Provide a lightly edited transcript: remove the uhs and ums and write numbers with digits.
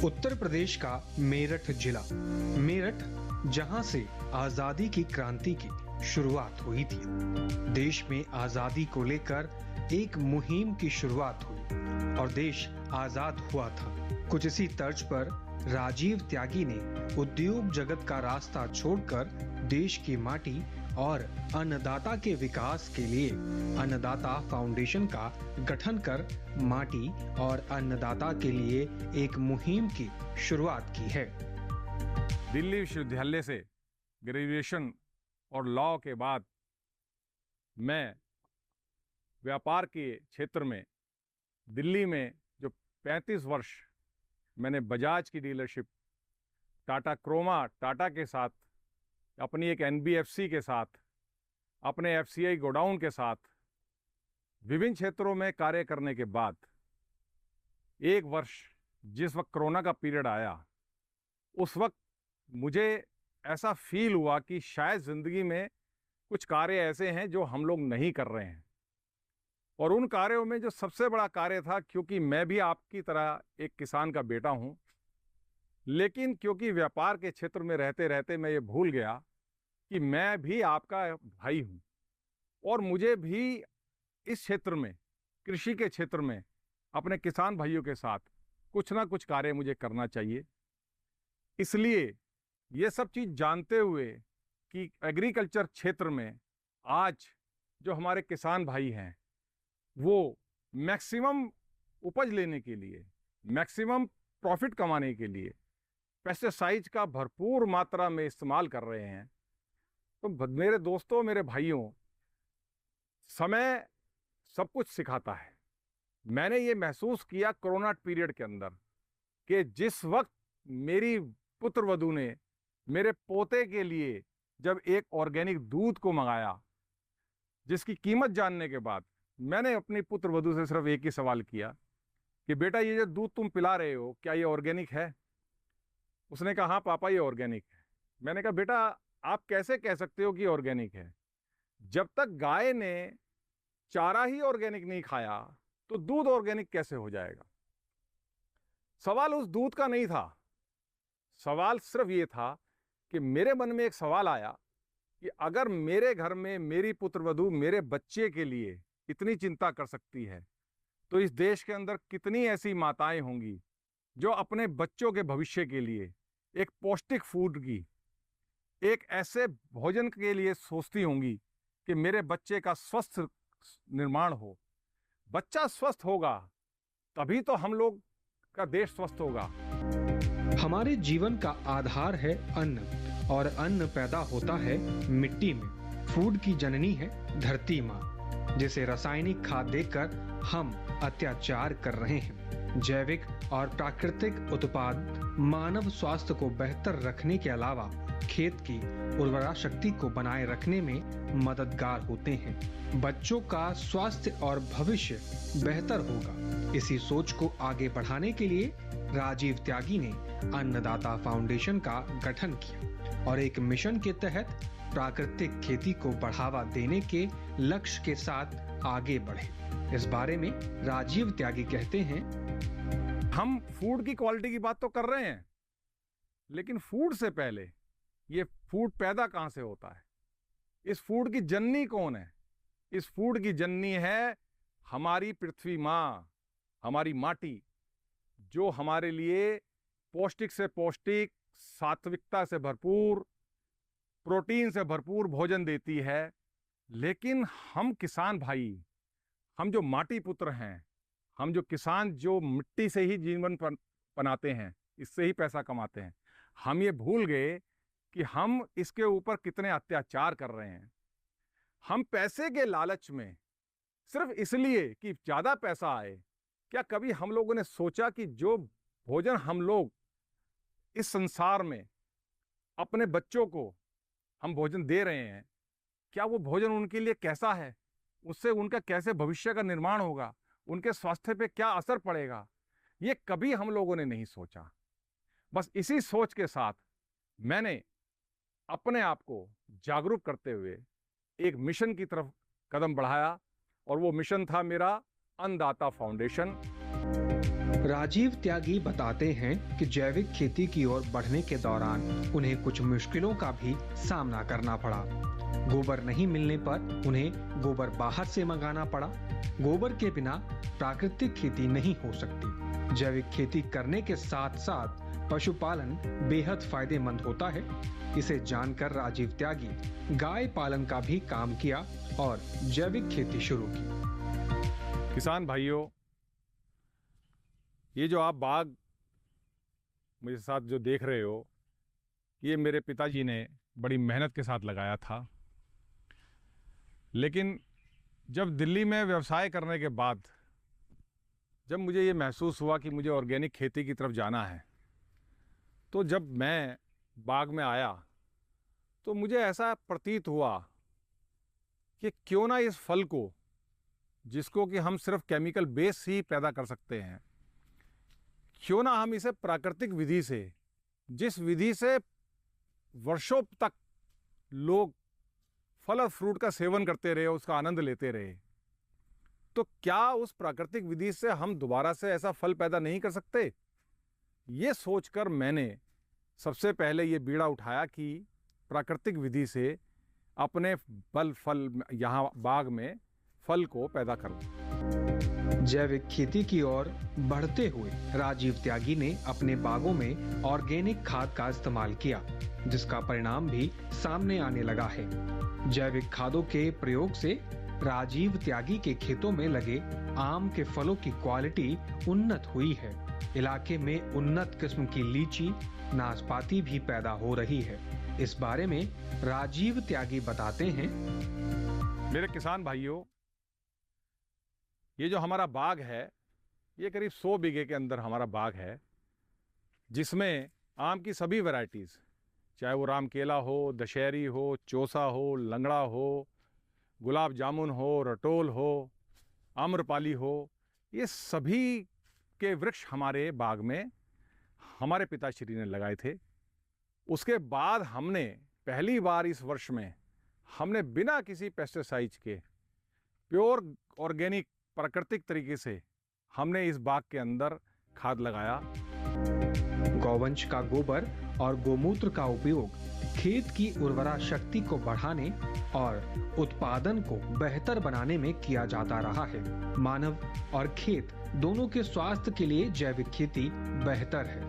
उत्तर प्रदेश का मेरठ जिला। मेरठ जहां से आजादी की क्रांति की शुरुआत हुई थी। देश में आजादी को लेकर एक मुहिम की शुरुआत हुई और देश आजाद हुआ था। कुछ इसी तर्ज पर राजीव त्यागी ने उद्योग जगत का रास्ता छोड़कर देश की माटी और अन्नदाता के विकास के लिए अन्नदाता फाउंडेशन का गठन कर माटी और अन्नदाता के लिए एक मुहिम की शुरुआत की है। दिल्ली विश्वविद्यालय से ग्रेजुएशन और लॉ के बाद मैं व्यापार के क्षेत्र में दिल्ली में जो 35 वर्ष मैंने बजाज की डीलरशिप, टाटा क्रोमा टाटा के साथ, अपनी एक एनबीएफसी के साथ, अपने एफसीआई गोडाउन के साथ विभिन्न क्षेत्रों में कार्य करने के बाद एक वर्ष जिस वक्त कोरोना का पीरियड आया, उस वक्त मुझे ऐसा फील हुआ कि शायद ज़िंदगी में कुछ कार्य ऐसे हैं जो हम लोग नहीं कर रहे हैं। और उन कार्यों में जो सबसे बड़ा कार्य था, क्योंकि मैं भी आपकी तरह एक किसान का बेटा हूं, लेकिन क्योंकि व्यापार के क्षेत्र में रहते रहते मैं ये भूल गया कि मैं भी आपका भाई हूं और मुझे भी इस क्षेत्र में, कृषि के क्षेत्र में अपने किसान भाइयों के साथ कुछ ना कुछ कार्य मुझे करना चाहिए। इसलिए ये सब चीज़ जानते हुए कि एग्रीकल्चर क्षेत्र में आज जो हमारे किसान भाई हैं वो मैक्सिमम उपज लेने के लिए, मैक्सिमम प्रॉफिट कमाने के लिए पेस्टिसाइड्स का भरपूर मात्रा में इस्तेमाल कर रहे हैं। तो मेरे दोस्तों, मेरे भाइयों, समय सब कुछ सिखाता है। मैंने ये महसूस किया कोरोना पीरियड के अंदर कि जिस वक्त मेरी पुत्रवधू ने मेरे पोते के लिए जब एक ऑर्गेनिक दूध को मंगाया, जिसकी कीमत जानने के बाद मैंने अपनी पुत्रवधू से सिर्फ एक ही सवाल किया कि बेटा, ये जो दूध तुम पिला रहे हो क्या ये ऑर्गेनिक है? उसने कहा हाँ पापा, ये ऑर्गेनिक है। मैंने कहा बेटा, आप कैसे कह सकते हो कि ऑर्गेनिक है? जब तक गाय ने चारा ही ऑर्गेनिक नहीं खाया तो दूध ऑर्गेनिक कैसे हो जाएगा? सवाल उस दूध का नहीं था, सवाल सिर्फ ये था कि मेरे मन में एक सवाल आया कि अगर मेरे घर में मेरी पुत्रवधू मेरे बच्चे के लिए इतनी चिंता कर सकती है, तो इस देश के अंदर कितनी ऐसी माताएं होंगी जो अपने बच्चों के भविष्य के लिए एक पौष्टिक फूड की, एक ऐसे भोजन के लिए सोचती होंगी कि मेरे बच्चे का स्वस्थ निर्माण हो। बच्चा स्वस्थ होगा तभी तो हम लोग का देश स्वस्थ होगा। हमारे जीवन का आधार है अन्न और अन्न पैदा होता है मिट्टी में। फूड की जननी है धरती माँ, जिसे रासायनिक खाद देकर हम अत्याचार कर रहे हैं। जैविक और प्राकृतिक उत्पाद मानव स्वास्थ्य को बेहतर रखने के अलावा खेत की उर्वरा शक्ति को बनाए रखने में मददगार होते हैं। बच्चों का स्वास्थ्य और भविष्य बेहतर होगा, इसी सोच को आगे बढ़ाने के लिए राजीव त्यागी ने अन्नदाता फाउंडेशन का गठन किया और एक मिशन के तहत प्राकृतिक खेती को बढ़ावा देने के लक्ष्य के साथ आगे बढ़े। इस बारे में राजीव त्यागी कहते हैं, हम फूड की क्वालिटी की बात तो कर रहे हैं, लेकिन फूड से पहले ये फूड पैदा कहां से होता है? इस फूड की जननी कौन है? इस फूड की जननी है हमारी पृथ्वी माँ, हमारी माटी, जो हमारे लिए पौष्टिक से पौष्टिक, सात्विकता से भरपूर, प्रोटीन से भरपूर भोजन देती है। लेकिन हम किसान भाई, हम जो माटी पुत्र हैं, हम जो किसान, जो मिट्टी से ही जीवन बनाते हैं, इससे ही पैसा कमाते हैं, हम ये भूल गए कि हम इसके ऊपर कितने अत्याचार कर रहे हैं। हम पैसे के लालच में, सिर्फ इसलिए कि ज़्यादा पैसा आए, क्या कभी हम लोगों ने सोचा कि जो भोजन हम लोग इस संसार में अपने बच्चों को हम भोजन दे रहे हैं, क्या वो भोजन उनके लिए कैसा है? उससे उनका कैसे भविष्य का निर्माण होगा? उनके स्वास्थ्य पे क्या असर पड़ेगा? ये कभी हम लोगों ने नहीं सोचा। बस इसी सोच के साथ मैंने अपने आप को जागरूक करते हुए एक मिशन की तरफ कदम बढ़ाया और वो मिशन था मेरा अन्नदाता फाउंडेशन। राजीव त्यागी बताते हैं कि जैविक खेती की ओर बढ़ने के दौरान उन्हें कुछ मुश्किलों का भी सामना करना पड़ा। गोबर नहीं मिलने पर उन्हें गोबर बाहर से मंगाना पड़ा। गोबर के बिना प्राकृतिक खेती नहीं हो सकती। जैविक खेती करने के साथ साथ पशुपालन बेहद फायदेमंद होता है। इसे जानकर राजीव त्यागी गाय पालन का भी काम किया और जैविक खेती शुरू की। किसान भाइयों, ये जो आप बाग मेरे साथ जो देख रहे हो, ये मेरे पिताजी ने बड़ी मेहनत के साथ लगाया था। लेकिन जब दिल्ली में व्यवसाय करने के बाद जब मुझे ये महसूस हुआ कि मुझे ऑर्गेनिक खेती की तरफ जाना है, तो जब मैं बाग में आया तो मुझे ऐसा प्रतीत हुआ कि क्यों ना इस फल को, जिसको कि हम सिर्फ केमिकल बेस ही पैदा कर सकते हैं, क्यों ना हम इसे प्राकृतिक विधि से, जिस विधि से वर्षों तक लोग फल और फ्रूट का सेवन करते रहे, उसका आनंद लेते रहे, तो क्या उस प्राकृतिक विधि से हम दोबारा से ऐसा फल पैदा नहीं कर सकते? ये सोचकर मैंने सबसे पहले ये बीड़ा उठाया कि प्राकृतिक विधि से अपने फल यहाँ बाग में फल को पैदा करूं। जैविक खेती की ओर बढ़ते हुए राजीव त्यागी ने अपने बागों में ऑर्गेनिक खाद का इस्तेमाल किया, जिसका परिणाम भी सामने आने लगा है। जैविक खादों के प्रयोग से राजीव त्यागी के खेतों में लगे आम के फलों की क्वालिटी उन्नत हुई है। इलाके में उन्नत किस्म की लीची, नाशपाती भी पैदा हो रही है। इस बारे में राजीव त्यागी बताते हैं। मेरे किसान भाइयों, ये जो हमारा बाग है, ये करीब 100 बीघे के अंदर हमारा बाग है, जिसमें आम की सभी वैरायटीज़, चाहे वो राम केला हो, दशहरी हो, चौसा हो, लंगड़ा हो, गुलाब जामुन हो, रटोल हो, आम्रपाली हो, ये सभी के वृक्ष हमारे बाग में हमारे पिताश्री ने लगाए थे। उसके बाद हमने पहली बार इस वर्ष में हमने बिना किसी पेस्टिसाइड्स के प्योर ऑर्गेनिक प्राकृतिक तरीके से हमने इस बाग के अंदर खाद लगाया। गौवंश का गोबर और गोमूत्र का उपयोग खेत की उर्वरा शक्ति को बढ़ाने और उत्पादन को बेहतर बनाने में किया जाता रहा है। मानव और खेत दोनों के स्वास्थ्य के लिए जैविक खेती बेहतर है।